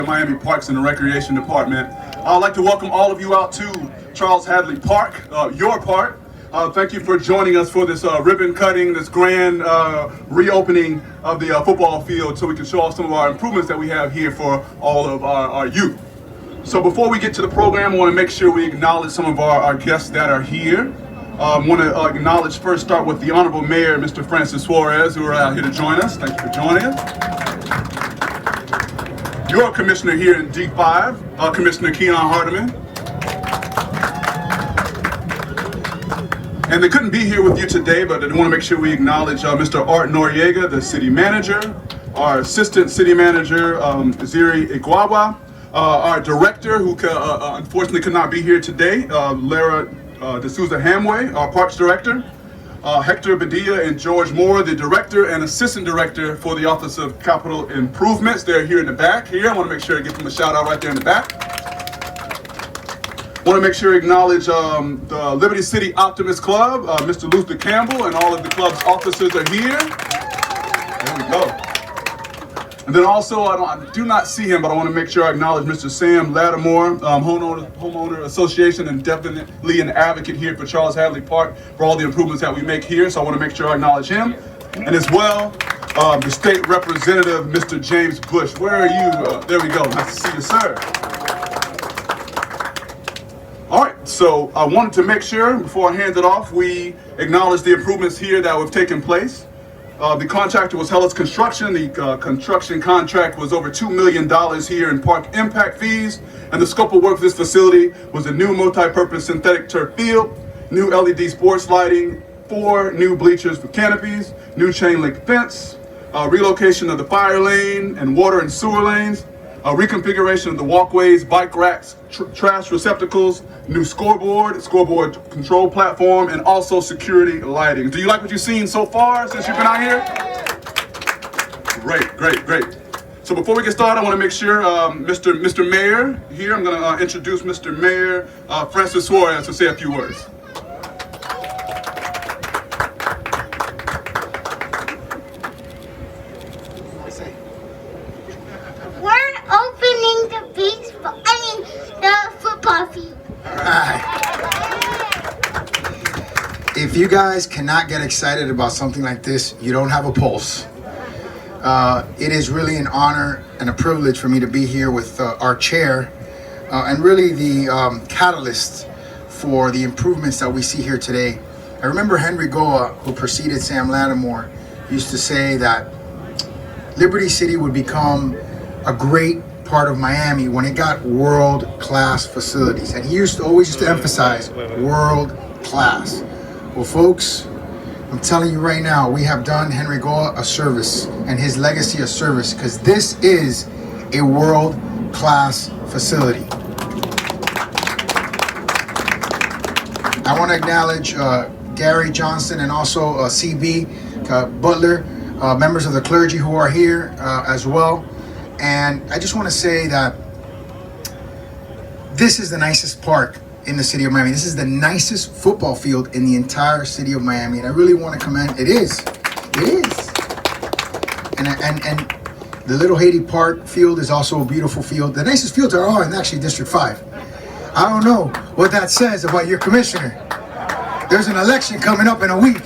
Miami Parks and Recreation Department. I'd like to welcome all of you out to Charles Hadley Park, your park. Thank you for joining us for this ribbon cutting, this grand reopening of the football field so we can show off some of our improvements that we have here for all of our youth. So before we get to the program, I want to make sure we acknowledge some of our guests that are here. I want to acknowledge first, start with the Honorable Mayor, Mr. Francis Suarez, who are out here to join us. Thank you for joining us. Your commissioner here in D5, Commissioner Keon Hartman. And they couldn't be here with you today, but I want to make sure we acknowledge Mr. Art Noriega, the city manager, our assistant city manager, Ziri Igwawa, our director, who unfortunately could not be here today, Lara D'Souza Hamway, our parks director, Hector Badilla and George Moore, the director and assistant director for the Office of Capital Improvements. They're here in the back here. I want to make sure I give them a shout out right there in the back. I want to make sure I acknowledge the Liberty City Optimist Club, Mr. Luther Campbell, and all of the club's officers are here. There we go. And then also, I do not see him, but I want to make sure I acknowledge Mr. Sam Lattimore, homeowner association, and definitely an advocate here for Charles Hadley Park for all the improvements that we make here. So I want to make sure I acknowledge him. And as well, the state representative, Mr. James Bush. Where are you? There we go. Nice to see you, sir. All right, so I wanted to make sure, before I hand it off, we acknowledge the improvements here that have taken place. The contractor was Hellas Construction. The construction contract was over $2 million here in park impact fees. And the scope of work for this facility was a new multi-purpose synthetic turf field, new LED sports lighting, 4 new bleachers with canopies, new chain link fence, relocation of the fire lane and water and sewer lanes, reconfiguration of the walkways, bike racks, trash receptacles, new scoreboard control platform, and also security lighting. Do you like what you've seen so far since you've been out here? Great. So before we get started, I want to make sure Mr. Mayor here, I'm going to introduce Mr. Mayor Francis Suarez to say a few words. If you guys cannot get excited about something like this, you don't have a pulse. It is really an honor and a privilege for me to be here with our chair and really the catalyst for the improvements that we see here today. I remember Henry Goa, who preceded Sam Lattimore, used to say that Liberty City would become a great part of Miami when it got world-class facilities. And he always used to emphasize world-class. Well, folks, I'm telling you right now, we have done Henry Goa a service and his legacy a service, because this is a world-class facility. I want to acknowledge Gary Johnson and also CB Butler, members of the clergy who are here as well. And I just want to say that this is the nicest park in the city of Miami. This is the nicest football field in the entire city of Miami, and I really want to commend. It is. And the Little Haiti Park field is also a beautiful field. The nicest fields are all in actually District 5. I don't know what that says about your commissioner. There's an election coming up in a week.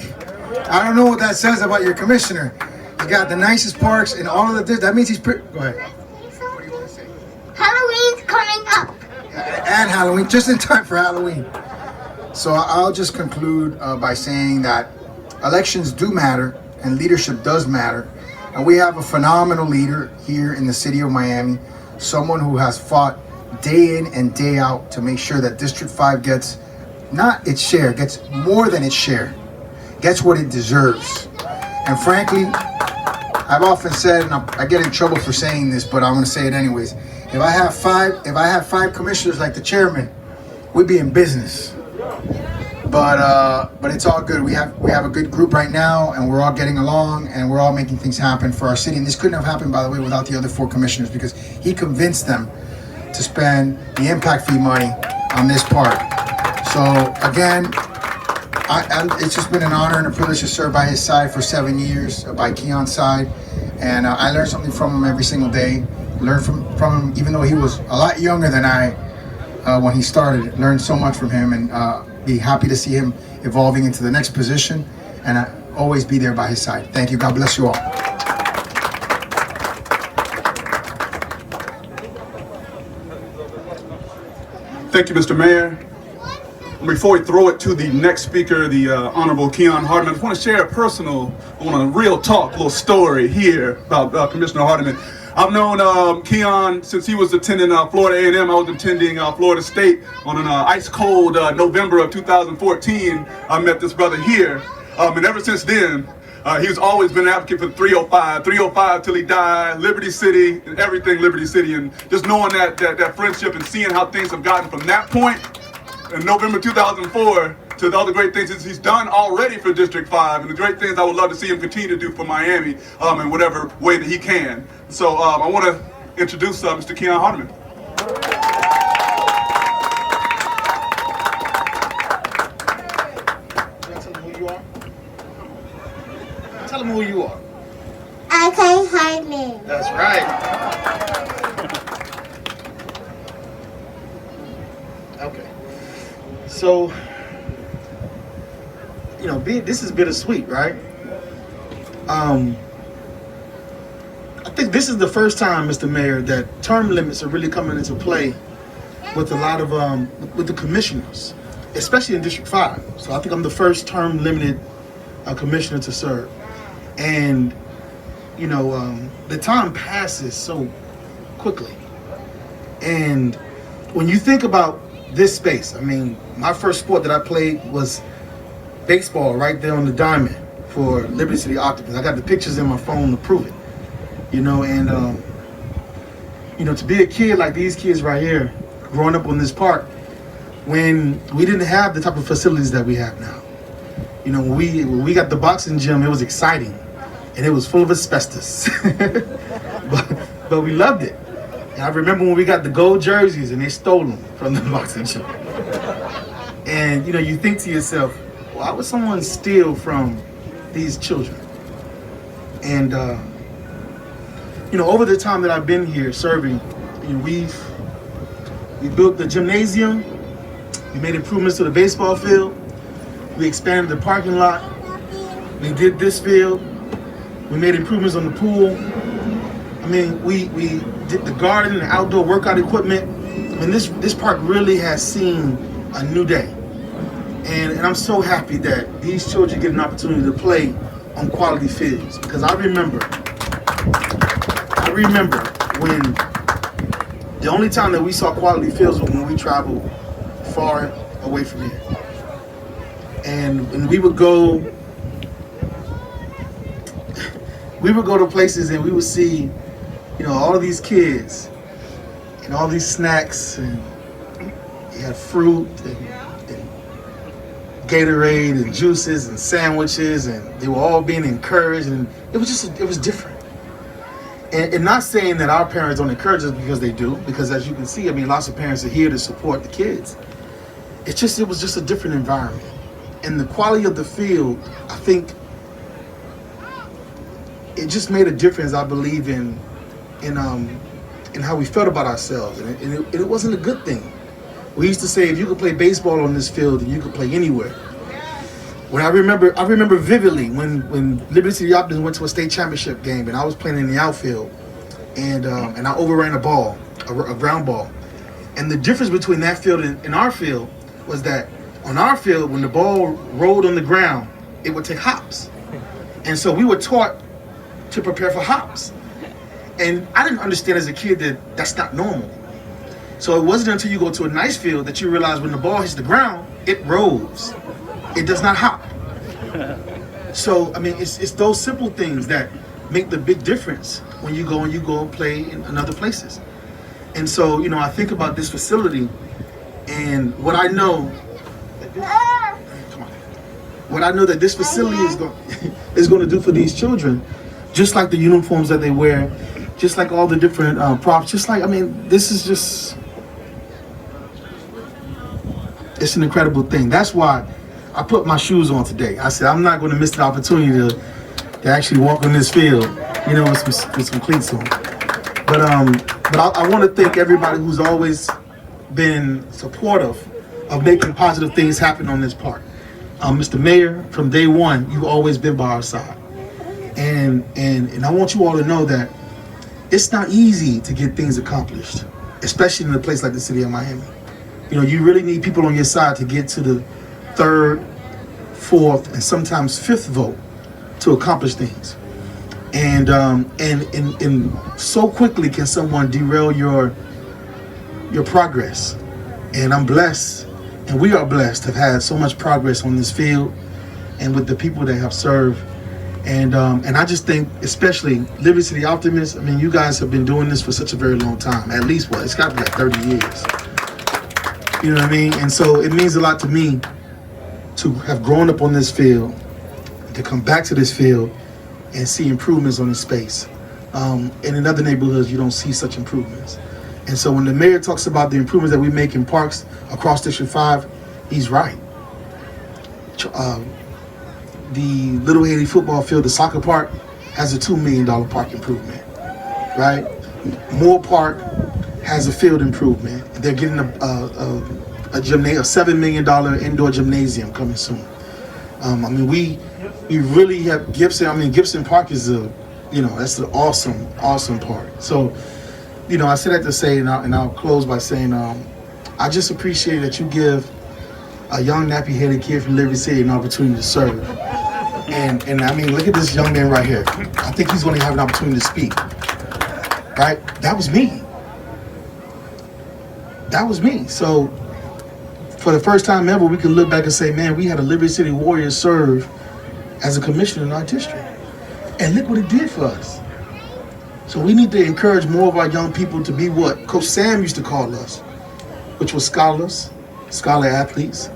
I don't know what that says about your commissioner. He got the nicest parks in all of the. That means he's pretty. Go ahead. What do you want to say? Halloween's coming up. And Halloween, just in time for Halloween. So I'll just conclude by saying that elections do matter and leadership does matter. And we have a phenomenal leader here in the city of Miami, someone who has fought day in and day out to make sure that District 5 gets not its share, gets more than its share, gets what it deserves. And frankly, I've often said, and I get in trouble for saying this, but I'm going to say it anyways. If I have five commissioners like the chairman, we'd be in business. But it's all good. We have a good group right now, and we're all getting along, and we're all making things happen for our city. And this couldn't have happened, by the way, without the other 4 commissioners, because he convinced them to spend the impact fee money on this park. So again, it's just been an honor and a privilege to serve by his side for 7 years, by Keon's side, and I learn something from him every single day. Learn from from him, even though he was a lot younger than I when he started. Learned so much from him, and be happy to see him evolving into the next position, and always be there by his side. Thank you. God bless you all. Thank you, Mr. Mayor. Before we throw it to the next speaker, the Honorable Keon Hartman, I just want to share a real talk, little story here about Commissioner Hartman. I've known Keon since he was attending Florida A&M. I was attending Florida State on an ice cold November of 2014. I met this brother here, and ever since then, he's always been an advocate for 305 till he died, Liberty City, and everything Liberty City, and just knowing that friendship and seeing how things have gotten from that point in November 2004 to the other great things he's done already for District 5 and the great things I would love to see him continue to do for Miami in whatever way that he can. So I want to introduce Mr. Keon Hartman. Tell them who you are. Keon Hartman. That's right. Okay. So, you know, this is bittersweet, right? I think this is the first time, Mr. Mayor, that term limits are really coming into play with a lot of with the commissioners, especially in District 5. So I think I'm the first term limited commissioner to serve. And, you know, the time passes so quickly. And when you think about this space, I mean, my first sport that I played was baseball right there on the diamond for Liberty City Octopus. I got the pictures in my phone to prove it. You know, and, you know, to be a kid like these kids right here, growing up on this park, when we didn't have the type of facilities that we have now. You know, when we got the boxing gym, it was exciting. And it was full of asbestos. but we loved it. And I remember when we got the gold jerseys and they stole them from the boxing gym. And, you know, you think to yourself, why would someone steal from these children? And, you know, over the time that I've been here serving, you know, we built the gymnasium, we made improvements to the baseball field, we expanded the parking lot, we did this field, we made improvements on the pool. I mean, we did the garden and outdoor workout equipment. I mean, this park really has seen a new day. And I'm so happy that these children get an opportunity to play on quality fields. Because I remember when the only time that we saw quality fields was when we traveled far away from here. And we would go to places and we would see, you know, all of these kids and all these snacks, and you had fruit and Gatorade and juices and sandwiches, and they were all being encouraged, and it was different. And not saying that our parents don't encourage us, because they do, because as you can see, I mean, lots of parents are here to support the kids. It was just a different environment. And the quality of the field, I think, it just made a difference, I believe, in how we felt about ourselves. And it wasn't a good thing. We used to say, if you could play baseball on this field, then you could play anywhere. When I remember vividly when Liberty City Optimist went to a state championship game, and I was playing in the outfield, and I overran a ball, a ground ball. And the difference between that field and our field was that on our field, when the ball rolled on the ground, it would take hops. And so we were taught to prepare for hops. And I didn't understand as a kid that that's not normal. So it wasn't until you go to a nice field that you realize when the ball hits the ground, it rolls. It does not hop. So, I mean, it's those simple things that make the big difference when you go and play in other places. And so, you know, I think about this facility and what I know that this facility is going to do for these children, just like the uniforms that they wear, just like all the different props, just like, I mean, this is just, it's an incredible thing. That's why I put my shoes on today. I said, I'm not going to miss the opportunity to actually walk on this field, you know, with some cleats on. But But I want to thank everybody who's always been supportive of making positive things happen on this park. Mr. Mayor, from day one, you've always been by our side. And I want you all to know that it's not easy to get things accomplished, especially in a place like the city of Miami. You know, you really need people on your side to get to the third, fourth, and sometimes fifth vote to accomplish things. And so quickly can someone derail your progress. And I'm blessed, and we are blessed to have had so much progress on this field and with the people that have served. And I just think, especially Liberty City Optimists, I mean, you guys have been doing this for such a very long time. At least, what, it's got to be like 30 years. You know what I mean? And so it means a lot to me to have grown up on this field, to come back to this field and see improvements on this space. And in other neighborhoods, you don't see such improvements. And so when the mayor talks about the improvements that we make in parks across District 5, he's right. The Little Haiti football field, the soccer park, has a $2 million park improvement, right? Moore Park has a field improvement. They're getting a $7 million indoor gymnasium coming soon. I mean, we really have Gibson. I mean, Gibson Park is that's an awesome park. So, you know, I say that to say, and I'll close by saying, I just appreciate that you give a young nappy-headed kid from Liberty City an opportunity to serve. And I mean, look at this young man right here. I think he's going to have an opportunity to speak. Right? That was me. So, for the first time ever, we can look back and say, man, we had a Liberty City Warrior serve as a commissioner in our district. And look what it did for us. So we need to encourage more of our young people to be what Coach Sam used to call us, which was scholars, scholar athletes,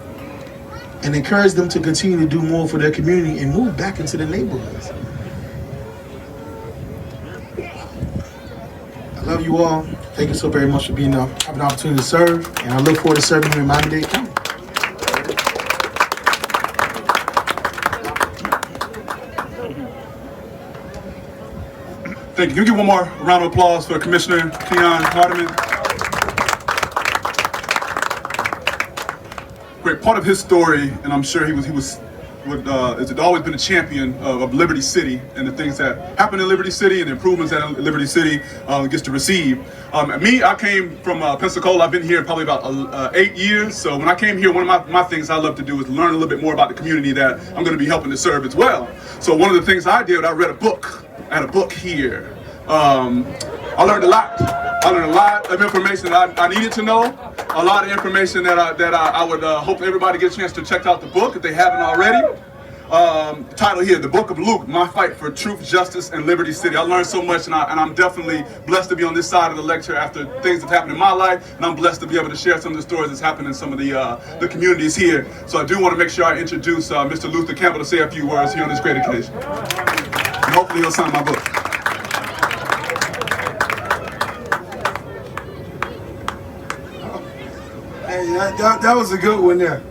and encourage them to continue to do more for their community and move back into the neighborhoods. I love you all. Thank you so very much for having the opportunity to serve, and I look forward to serving you in Miami-Dade County. Thank you. Can we give one more round of applause for Commissioner Keon Hartman? Great. Part of his story, and I'm sure has always been a champion of Liberty City and the things that happen in Liberty City and the improvements that Liberty City gets to receive. I came from Pensacola. I've been here probably about 8 years. So when I came here, one of my things I love to do is learn a little bit more about the community that I'm going to be helping to serve as well. So one of the things I did, I read a book. I had a book here. I learned a lot. I learned a lot of information that I needed to know. A lot of information that I would hope everybody gets a chance to check out the book if they haven't already. Title here, The Book of Luke, My Fight for Truth, Justice, and Liberty City. I learned so much, and I'm definitely blessed to be on this side of the lecture after things have happened in my life, and I'm blessed to be able to share some of the stories that's happened in some of the communities here. So I do want to make sure I introduce Mr. Luther Campbell to say a few words here on this great occasion. And hopefully he'll sign my book. Hey, that was a good one there.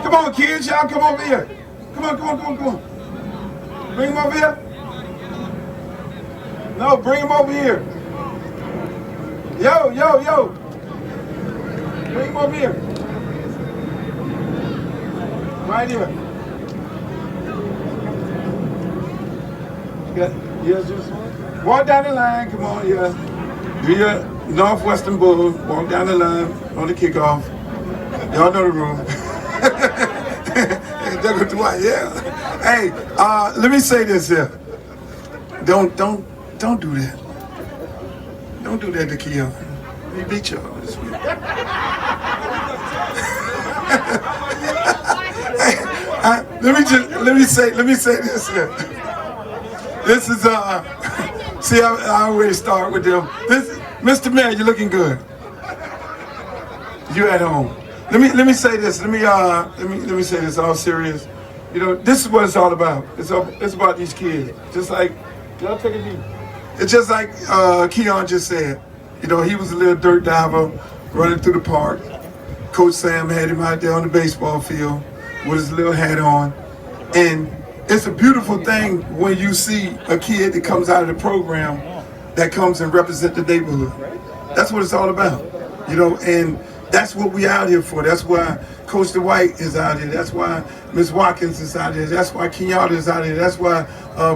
Come on, kids, y'all come over here. Come on. Bring him over here. No, bring him over here. Yo. Bring him over here. Right here. Yeah, just walk down the line. Come on, yeah. Do your Northwestern Bull. Walk down the line on the kickoff. Y'all know the rule. Yeah. Hey, let me say this here. Don't do that. Don't do that to Keon. He beat y'all this week. Let me say this here. This is see, I already start with them. Mr. Mayor, you're looking good. You at home. Let me say this. Let me say this all serious. You know, this is what it's all about. It's about these kids. Just like, y'all take a deep. It's just like Keon just said. You know, he was a little dirt diver running through the park. Coach Sam had him out there on the baseball field with his little hat on. And it's a beautiful thing when you see a kid that comes out of the program that comes and represent the neighborhood. That's what it's all about, you know, and that's what we out here for. That's why Coach Dwight is out here. That's why Ms. Watkins is out here. That's why Kenyatta is out here. That's why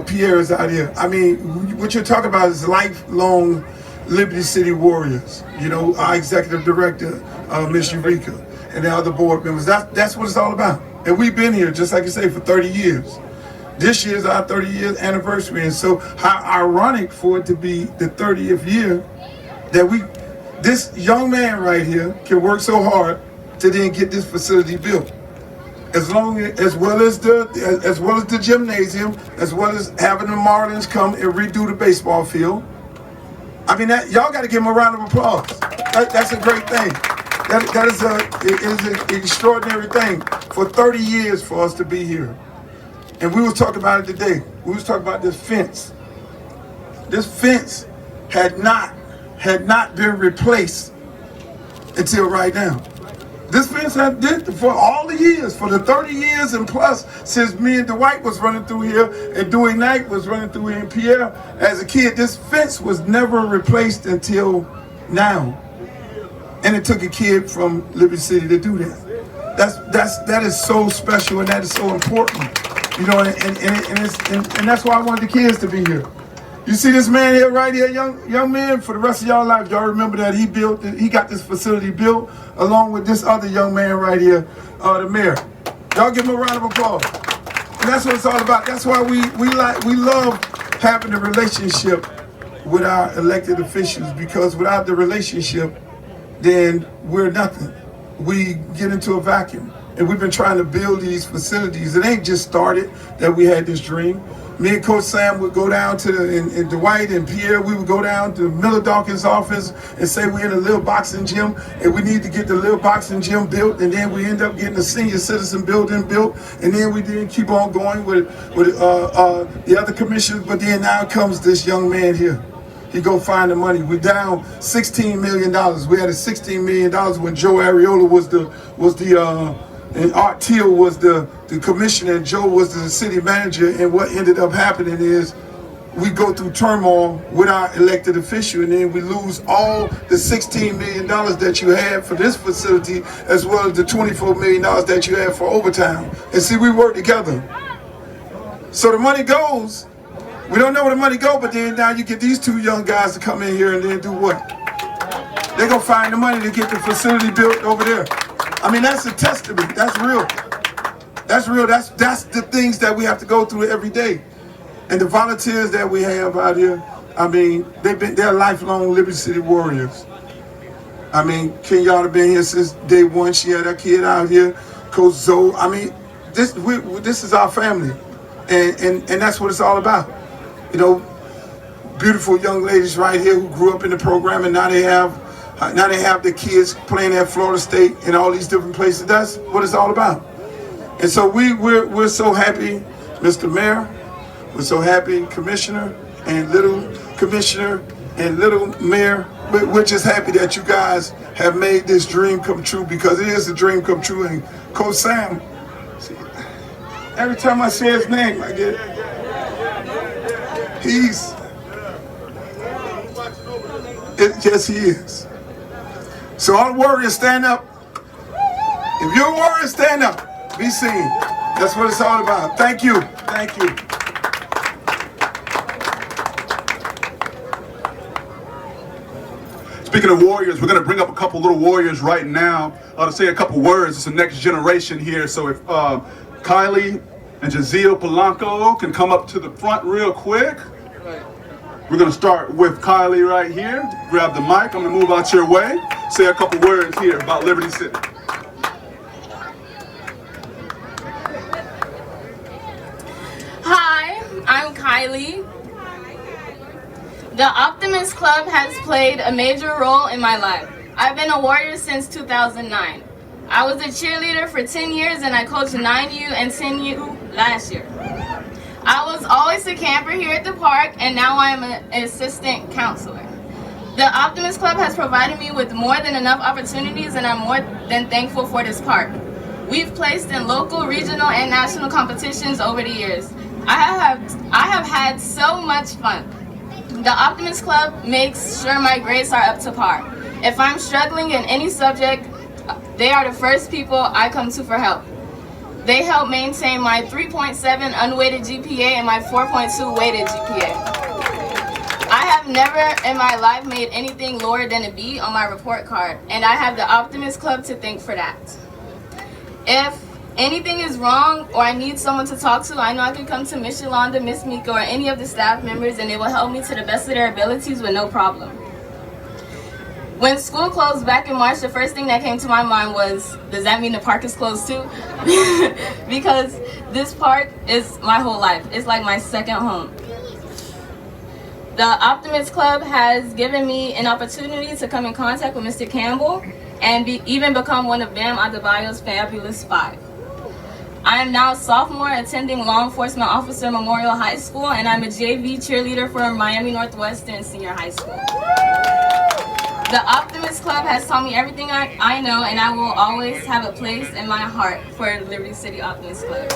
Pierre is out here. I mean, what you're talking about is lifelong Liberty City Warriors. You know, our executive director, Ms. Eureka, and the other board members. That's what it's all about. And we've been here, just like you say, for 30 years. This year's our 30th anniversary, and so how ironic for it to be the 30th year that this young man right here can work so hard to then get this facility built. As well as the gymnasium, as well as having the Marlins come and redo the baseball field. I mean, y'all got to give him a round of applause. That's a great thing. That is an extraordinary thing for 30 years for us to be here. And we was talking about it today. We was talking about this fence. This fence had not been replaced until right now. This fence had been for all the years, for the 30 years and plus since me and Dwight was running through here and Dewey Knight was running through here and Pierre as a kid, this fence was never replaced until now. And it took a kid from Liberty City to do that. That is so special and that is so important. You know, and that's why I wanted the kids to be here. You see this man here, right here, young man, for the rest of y'all life, y'all remember that he got this facility built along with this other young man right here, the mayor. Y'all give him a round of applause. And that's what it's all about. That's why we love having a relationship with our elected officials, because without the relationship, then we're nothing. We get into a vacuum. And we've been trying to build these facilities. It ain't just started that we had this dream. Me and Coach Sam would go down to, and Dwight and Pierre, we would go down to Miller Dawkins' office and say we're in a little boxing gym and we need to get the little boxing gym built, and then we end up getting a senior citizen building built, and then we didn't keep on going with the other commissioners, but then now comes this young man here. He go find the money. We're down $16 million. We had a $16 million when Joe Ariola was the and Art Teal was the commissioner and Joe was the city manager. And what ended up happening is we go through turmoil with our elected official, and then we lose all the $16 million that you had for this facility, as well as the $24 million that you had for overtime. And see, we work together. So the money goes. We don't know where the money go, but then now you get these two young guys to come in here and then do what? They're gonna find the money to get the facility built over there. I mean, that's a testament. That's real. That's real. That's the things that we have to go through every day. And the volunteers that we have out here, I mean, they're lifelong Liberty City Warriors. I mean, Kenyatta been here since day one. She had her kid out here. Coach Zoe. I mean, this is our family, and that's what it's all about. You know, beautiful young ladies right here who grew up in the program, and now they have the kids playing at Florida State and all these different places. That's what it's all about. And so we're so happy, Mr. Mayor. We're so happy, Commissioner and Little Commissioner and Little Mayor. We're just happy that you guys have made this dream come true, because it is a dream come true. And Coach Sam, see, every time I say his name, I get yes, he is. So all the warriors, stand up. If you're a warrior, stand up. Be seen. That's what it's all about. Thank you. Thank you. Speaking of warriors, we're going to bring up a couple little warriors right now to say a couple words. It's the next generation here. So if Kylie and Jazeel Polanco can come up to the front real quick. We're going to start with Kylie right here. Grab the mic. I'm going to move out your way. Say a couple words here about Liberty City. Hi, I'm Kylie. The Optimist Club has played a major role in my life. I've been a warrior since 2009. I was a cheerleader for 10 years and I coached 9U and 10U last year. I was always a camper here at the park, and now I am an assistant counselor. The Optimist Club has provided me with more than enough opportunities, and I'm more than thankful for this park. We've placed in local, regional, and national competitions over the years. I have had so much fun. The Optimist Club makes sure my grades are up to par. If I'm struggling in any subject, they are the first people I come to for help. They help maintain my 3.7 unweighted GPA and my 4.2 weighted GPA. I have never in my life made anything lower than a B on my report card, and I have the Optimist Club to thank for that. If anything is wrong or I need someone to talk to, I know I can come to Miss Yolanda, Miss Mika, or any of the staff members, and they will help me to the best of their abilities with no problem. When school closed back in March, the first thing that came to my mind was, does that mean the park is closed too? Because this park is my whole life. It's like my second home. The Optimist Club has given me an opportunity to come in contact with Mr. Campbell and even become one of Bam Adebayo's fabulous 5. I am now a sophomore attending Law Enforcement Officer Memorial High School, and I'm a JV cheerleader for Miami Northwestern Senior High School. The Optimist Club has taught me everything I know, and I will always have a place in my heart for Liberty City Optimist Club.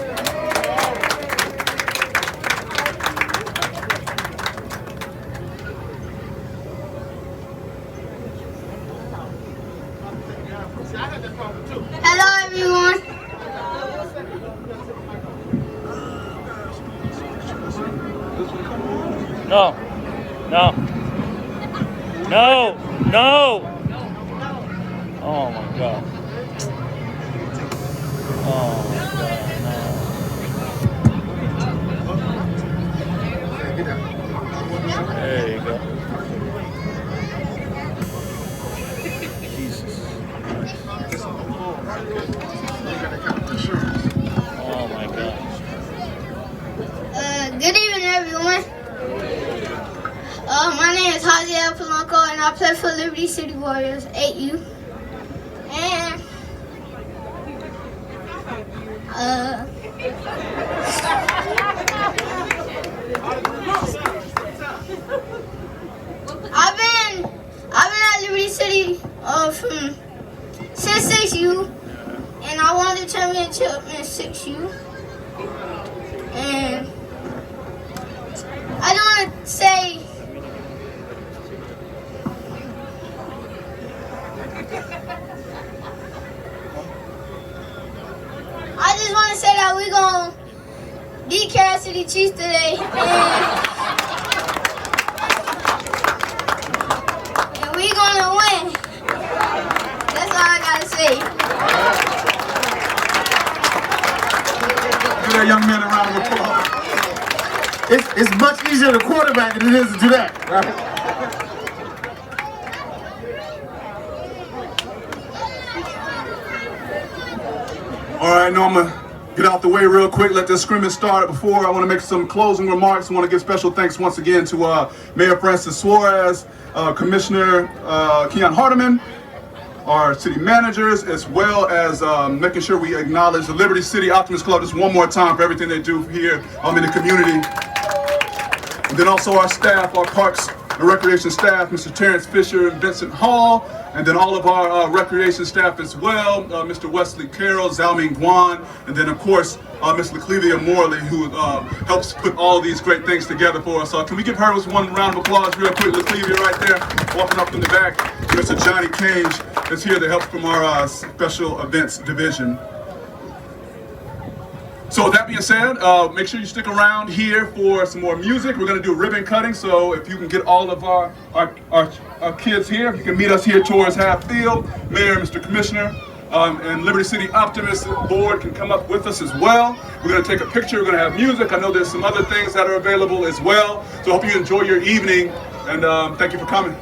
Hello, everyone. No. No. No. No. Oh my God. Oh my God. No. There you go. Jesus. Oh my God. Good evening, everyone. My name is Hadley Polanco, and I play for Liberty City Warriors 8U. And I've been at Liberty City since 6U, and I won the championship in 6U. And I don't want to say I just want to say that we're going to beat Kansas City Chiefs today. And we're going to win. That's all I got to say. Give that young man a round of applause. It's much easier to quarterback than it is to do that. Right? All right, now I'm going to get out the way real quick, let this scrimmage start. Before I want to make some closing remarks, I want to give special thanks once again to Mayor Francis Suarez, Commissioner Keon Hartman, our city managers, as well as making sure we acknowledge the Liberty City Optimist Club just one more time for everything they do here in the community. And then also our staff, our Parks and Recreation staff, Mr. Terrence Fisher and Vincent Hall, and then all of our recreation staff as well, Mr. Wesley Carroll, Zalming Guan, and then of course, Ms. LaClevia Morley, who helps put all of these great things together for us. Can we give her one round of applause real quick? LaClevia right there, walking up in the back. Mr. Johnny Cage is here to help from our special events division. So with that being said, make sure you stick around here for some more music. We're going to do ribbon cutting, so if you can get all of our kids here, if you can meet us here towards half field, Mayor, Mr. Commissioner, and Liberty City Optimist Board can come up with us as well. We're going to take a picture, we're going to have music. I know there's some other things that are available as well. So I hope you enjoy your evening, and thank you for coming.